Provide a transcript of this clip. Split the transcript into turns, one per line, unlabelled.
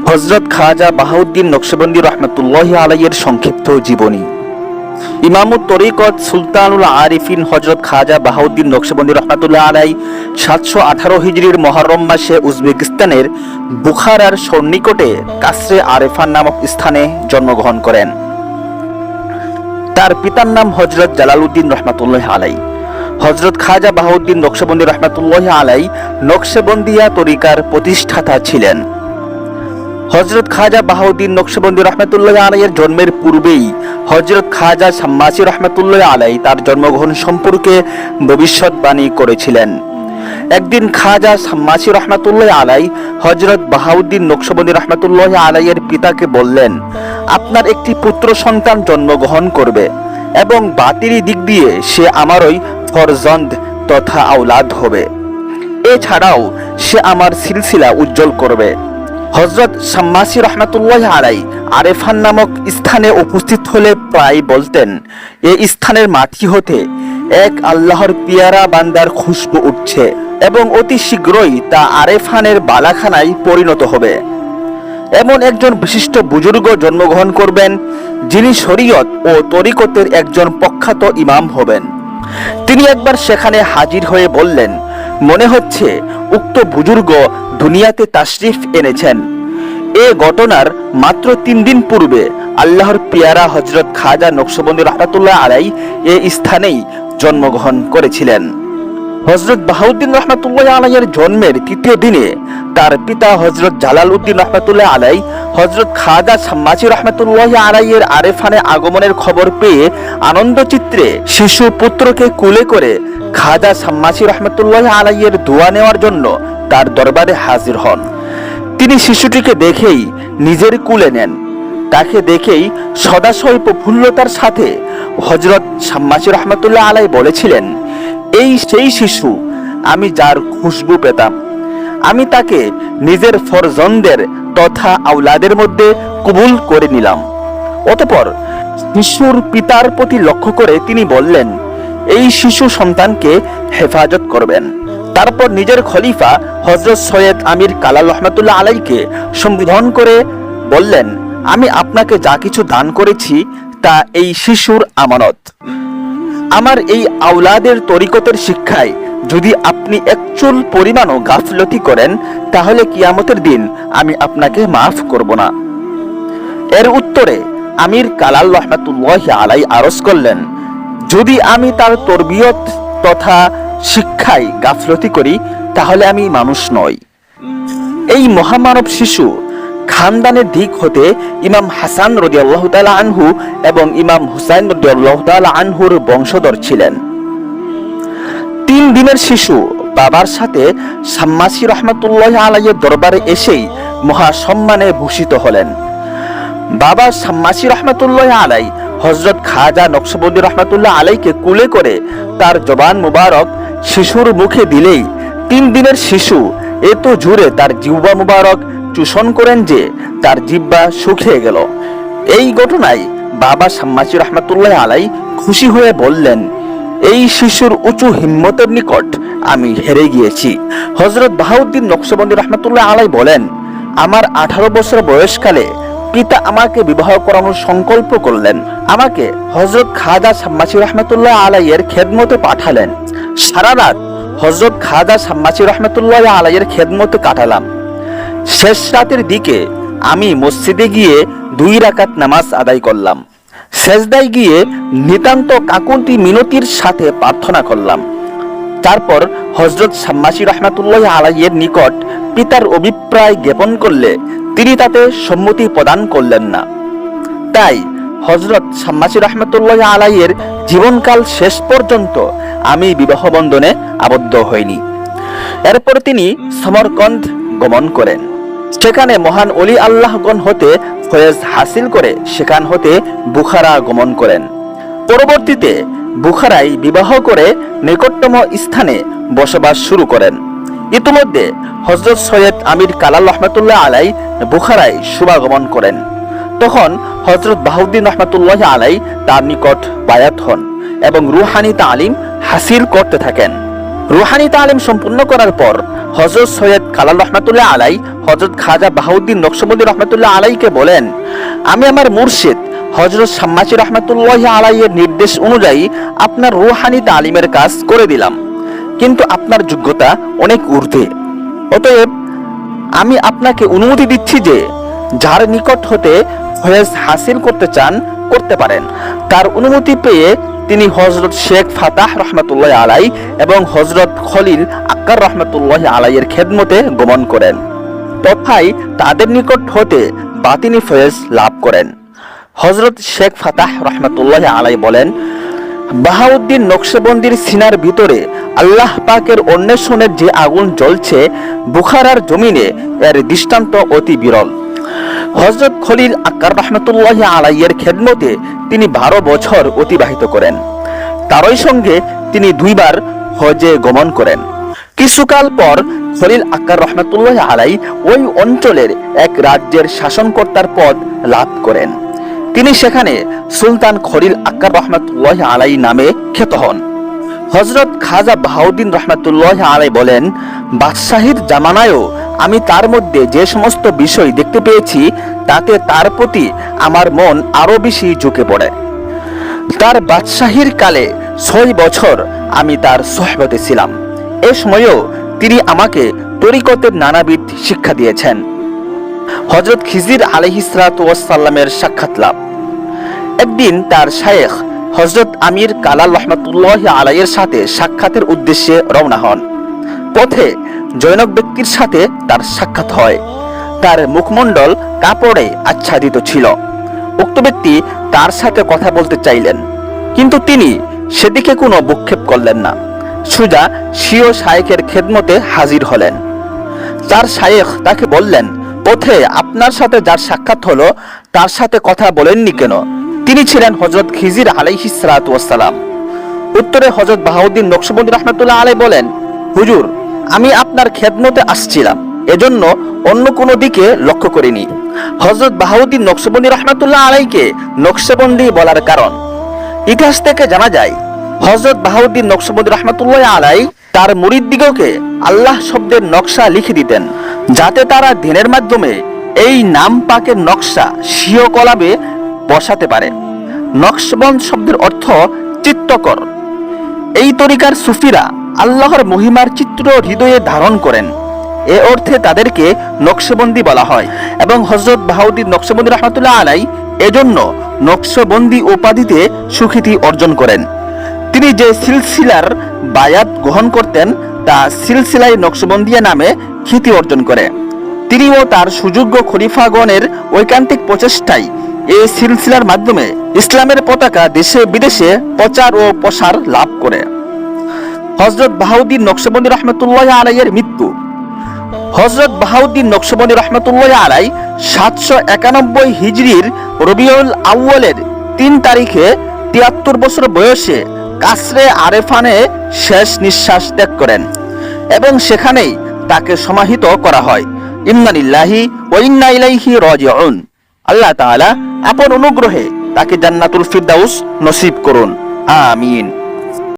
হযরত খাজা বাহাউদ্দিন নকশবন্দি রহমতুল্লাহি আলাইহির সংক্ষিপ্ত জীবনী। ইমামুত তরিকত সুলতানুল আরিফিন হযরত খাজা বাহাউদ্দিন নকশবন্দি রহমতুল্লাহ আলাই 718 হিজরির মুহররম মাসে উজবেকিস্তানের বুখারার সন্নিকটে কাসরে আরেফান নামক স্থানে জন্মগ্রহণ করেন। তার পিতার নাম হযরত জালালউদ্দিন রহমতুল্লাহ আলাই। হযরত খাজা বাহাউদ্দিন নকশবন্দি রহমতুল্লাহ আলাই নকশবন্দিয়া তরিকার প্রতিষ্ঠাতা ছিলেন। হযরত খাজা বাহাউদ্দিন নকশবন্দি রহমতুল্লাহ আলাইয়ের জন্মের পূর্বেই হযরত খাজা শাম্মাসি রহমতুল্লাহ আলাই তার জন্মগ্রহণ সম্পর্কে ভবিষ্যৎবাণী করেছিলেন। একদিন খাজা শাম্মাসি রহমতুল্লাহ আলাই হযরত বাহাউদ্দিন নকশবন্দি রহমতুল্লাহ আলাইয়ের পিতাকে বললেন, আপনার একটি পুত্র সন্তান জন্মগ্রহণ করবে এবং বাতিরি দিক দিয়ে সে আমারই ফরজন্দ তথা আওলাদ হবে। এছাড়াও সে আমার সিলসিলা উজ্জ্বল করবে। হযরত শাম্মাসি রহমতুল্লাহ আলাই আরেফান নামক স্থানে উপস্থিত হলে প্রায় বলতেন, এই স্থানের মাটি হতে এক আল্লাহর পিয়ারা বান্দার খুশবু উঠছে এবং অতি শীঘ্রই তা আরেফানের বালাখানায় পরিণত হবে। এমন একজন বিশিষ্ট বুজুর্গ জন্মগ্রহণ করবেন যিনি শরীয়ত ও তরিকতের একজন প্রখ্যাত ইমাম হবেন। তিনি একবার সেখানে হাজির হয়ে বললেন, মনে হচ্ছে উক্ত বুজুর্গ দুনিয়াতে তাশরিফ এনেছেন। এ ঘটনার মাত্র 3 দিন পূর্বে আল্লাহর পিয়ারা হযরত খাজা নকশবন্দি রহমতুল্লাহ আলাই এই স্থানেই জন্মগ্রহণ করেছিলেন। হযরত বাহাউদ্দিন রহমতুল্লাহ আলাইয়ের জন্মের 3য় দিনে তার পিতা হযরত জালালউদ্দিন রহমতুল্লাহ আলাই হযরত খাজা শাম্মাসি রহমতুল্লাহ আলাইয়ের আরেফানে আগমনের খবর পেয়ে আনন্দচিত্রে শিশু পুত্রকে কুলে করে খাজা শাম্মাসি রহমতুল্লাহ আলাইয়ের দোয়া নেওয়ার জন্য তার দরবারে হাজির হন। তিনি শিশুটিকে দেখেই নিজের কুলে নেন। তাকে দেখেই সদাশয় প্রফুল্লতার সাথে হযরত শাম্মাসি রহমতুল্লাহ আলাই বলেছিলেন, এই সেই শিশু আমি যার খুশবু পেতাম। আমি তাকে নিজের ফরজন্দের তথা আওলাদের মধ্যে কবুল করে নিলাম। অতঃপর শিশুর পিতার প্রতি লক্ষ্য করে তিনি বললেন, এই শিশু সন্তানকে হেফাজত করবেন। তারপর নিজের খলিফা হযরত সৈয়দ আমির কালাল রহমতুল্লাহ আলাইকে সম্বোধন করে বললেন, আমি আপনাকে যা কিছু দান করেছি তা এই শিশুর আমানত। আমার এই আওলাদের তরিকতের শিক্ষায় যদি আপনি একচুল পরিমাণও গাফলতি করেন তাহলে কিয়ামতের দিন আমি আপনাকে মাফ করব না। এর উত্তরে আমির কালাল রহমতুল্লাহ আলাই আরজ করলেন, যদি আমি তার তরবিয়ত তথা শিক্ষায় গাফলতি করি তাহলে আমি মানুষ নই। এই মহামানব শিশু খানদানের দিক হতে ইমাম হাসান রাদিয়াল্লাহু তাআলা আনহু এবং ইমাম হুসাইন রাদিয়াল্লাহু তাআলা আনহুর বংশধর ছিলেন। 3 দিনের শিশু বাবার সাথে শাম্মাসি রহমতুল্লাহ আলাইয়ের দরবারে এসেই মহা সম্মানে ভূষিত হলেন। বাবা শাম্মাসি রহমতুল্লাহ আলাই হযরত খাজা নকশবন্দি রহমতুল্লাহ আলাইকে কুলে করে তার জবান মুবারক শিশুর মুখে দিলেই 3 দিনের শিশু এত জোরে তার জিহ্বা মুবারক চুষণ করেন যে তার জিহ্বা শুকিয়ে গেল। এই ঘটনায় বাবা শাম্মাসি রহমতুল্লাহ আলাই খুশি হয়ে বললেন, এই শিশুর উঁচু হিম্মতের নিকট আমি হেরে গিয়েছি। হযরত বাহাউদ্দিন নকশবন্দি রহমতুল্লাহ আলাই বলেন, আমার 18 বছর বয়সকালে পিতা আমাকে বিবাহ করানোর সংকল্প করলেন। আমাকে হযরত খাজা শাম্মাসি রহমতুল্লাহ আলাইয়ের খেদমতে পাঠালেন। সারা রাত হযরত খাজা শাম্মাসি রহমতুল্লাহ আলাইয়ের খেদমতে কাটালাম। শেষ রাতের দিকে আমি মসজিদে গিয়ে 2 রাকাত নামাজ আদায় করলাম। সেজদায় গিয়ে নিতান্ত কাকুতি মিনতির সাথে প্রার্থনা করলাম। তারপর হযরত শাম্মাসি রহমতুল্লাহ আলাইয়ের নিকট পিতার অভিপ্রায় জ্ঞাপন করলে তিনি তাতে সম্মতি প্রদান করলেন না। তাই হযরত শাম্মাসি রহমতুল্লাহ আলাইয়ের জীবনকাল শেষ পর্যন্ত আমি বিবাহ বন্ধনে আবদ্ধ হইনি। এরপর তিনি সমরকন্দ গমন করেন। সেখানে মহান অলি আল্লাহগণ হতে ফয়েজ হাসিল করে সেখান হতে বুখারা গমন করেন। পরবর্তীতে বুখারায় বিবাহ করে নিকটতম স্থানে বসবাস শুরু করেন। ইতিমধ্যে হযরত সৈয়দ আমির কালাল রহমতুল্লাহ আলাই বুখারায় শুভাগমন করেন। তখন হযরত বাহাউদ্দিন রহমতুল্লাহ আলাই তার নিকট বায়াত হন এবং রুহানি তালিম হাসিল করতে থাকেন। রুহানি তালিম সম্পূর্ণ করার পর হযরত সৈয়দ কালাল রহমাতুল্লাহ আলাই হযরত খাজা বাহাউদ্দিন নকশবন্দি রহমাতুল্লাহ আলাইকে বলেন, আমি আমার মুর্শিদ হযরত শাম্মাচি রহমাতুল্লাহ আলাইয়ের নির্দেশ অনুযায়ী আপনার রুহানি তালিমের কাজ করে দিলাম, কিন্তু আপনার যোগ্যতা অনেক ঊর্ধ্বে। অতএব আমি আপনাকে অনুমতি দিচ্ছি যে যার নিকট হতে ফয়েজ হাসিল করতে চান করতে পারেন। তার অনুমতি পেয়ে তিনি হযরত শেখ ফাতাহ রহমাতুল্লাহ আলাই এবং হযরত খলিল আকবর রহমাতুল্লাহ আলাইয়ের খেদমতে গমন করেন, তথায় তাদের নিকট হতে বাতিনি ফয়েজ লাভ করেন। হযরত শেখ ফাতাহ রহমাতুল্লাহ আলাই বলেন, বাহাউদ্দিন নকশবন্দির সিনার ভিতরে আল্লাহ পাকের অন্বেষণের যে আগুন জ্বলছে, বুখারার জমিনে এর দৃষ্টান্ত অতি বিরল। হযরত খলিল আকবর রহমাতুল্লাহ আলাইয়ের খেদমতে তিনি 12 বছর অতিবাহিত করেন। তারই সঙ্গে তিনি 2 বার হজে গমন করেন। কিছুকাল পর খলিল আকবর রহমাতুল্লাহ আলাই ওই অঞ্চলের এক রাজ্যের শাসনকর্তার পদ লাভ করেন। তিনি সেখানে সুলতান খলিল আকবর রহমাতুল্লাহ আলাই নামে খ্যাত হন। হযরত খাজা বাহাউদ্দিন রহমাতুল্লাহ আলাই বলেন, বাদশাহীর জামানায়ও আমি তার মধ্যে যে সমস্ত বিষয় দেখতে পেয়েছি, তাতে তার প্রতি আমার মন আরো বেশি ঝুঁকে পড়ে। তার বাদশাহীর কালে 6 বছর আমি তার সোহবতে ছিলাম। এ সময়েও তিনি আমাকে তরিকতের নানাবিধ শিক্ষা দিয়েছেন। হযরত খিজির আলাইহিস সালাতু ওয়াস সালামের সাক্ষাৎ লাভ। একদিন তার শায়েখ হযরত আমির কালাল রহমাতুল্লাহ আলাইয়ের সাথে সাক্ষাতের উদ্দেশ্যে রওনা হন। পথে জৈনক ব্যক্তির সাথে তার সাক্ষাৎ হয়। তার মুখমণ্ডল কাপড়ে আচ্ছাদিত ছিল। উক্ত ব্যক্তি তার সাথে কথা বলতে চাইলেন, কিন্তু তিনি সেদিকে কোনো ভ্রুক্ষেপ করলেন না। সুজা স্বীয় শায়েখের খেদমতে হাজির হলেন। তার শায়েখ তাকে বললেন, পথে আপনার সাথে যার সাক্ষাৎ হলো তার সাথে কথা বলেননি কেন? তিনি ছিলেন হযরত খিজির আলাইহিস সালাতু ওয়াস সালাম। উত্তরে হযরত বাহাউদ্দিন নকশবন্দি রাহমাতুল্লাহ আলাই বলেন, হুজুর, আমি আপনার খেদমতে আসছিলাম, এজন্য অন্য কোনো দিকে লক্ষ্য করিনি। হযরত বাহাউদ্দিন নকশবন্দি রাহমাতুল্লাহ আলাইকে নকশবন্দি বলার কারণ ইতিহাস থেকে জানা যায়, হযরত বাহাউদ্দিন নকশবন্দি রাহমাতুল্লাহ আলাই তার মুরিদদিগকে আল্লাহ শব্দের নকশা লিখে দিতেন, যাতে তারা ধ্যানের মাধ্যমে এই নাম পাকের নকশা স্বীয় কলাবে বসাতে পারে। নকশবন্দ শব্দের অর্থ চিত্তকর। এই তরিকার সুফিরা আল্লাহর মহিমার চিত্র হৃদয়ে ধারণ করেন, এ অর্থে তাদেরকে নকশবন্দি বলা হয়। এবং হযরত বাহাউদ্দিন নকশবন্দি রাহমাতুল্লাহ আলাই এজন্য নকশবন্দি উপাধিতে সুখ্যাতি অর্জন করেন। তিনি যে সিলসিলার বায়াত গ্রহণ করতেন তা সিলসিলায় নকশবন্দিয়া নামে খ্যাতি অর্জন করে। তিনি ও তার সুযোগ্য খলিফাগণের ঐকান্তিক প্রচেষ্টায় এই সিলসিলার মাধ্যমে ইসলামের পতাকা দেশে বিদেশে প্রচার ও প্রসার লাভ করে। হযরত বাহাউদ্দিন নকশবন্দি রাহমাতুল্লাহ আলাইয়ের মৃত্যু। হযরত বাহাউদ্দিন নকশবন্দি রাহমাতুল্লাহ আলাই 791 হিজরির রবিউল আউয়ালের 3 তারিখে 73 বছর বয়সে কাসরে আরেফানে শেষ নিঃশ্বাস ত্যাগ করেন এবং সেখানেই তাকে সমাহিত করা হয়। ইন্না লিল্লাহি ওয়া ইন্না ইলাইহি রাজিউন। আল্লাহ তাআলা আপন অনুগ্রহে তাকে জান্নাতুল ফিরদাউস নসিব করুন, আমিন।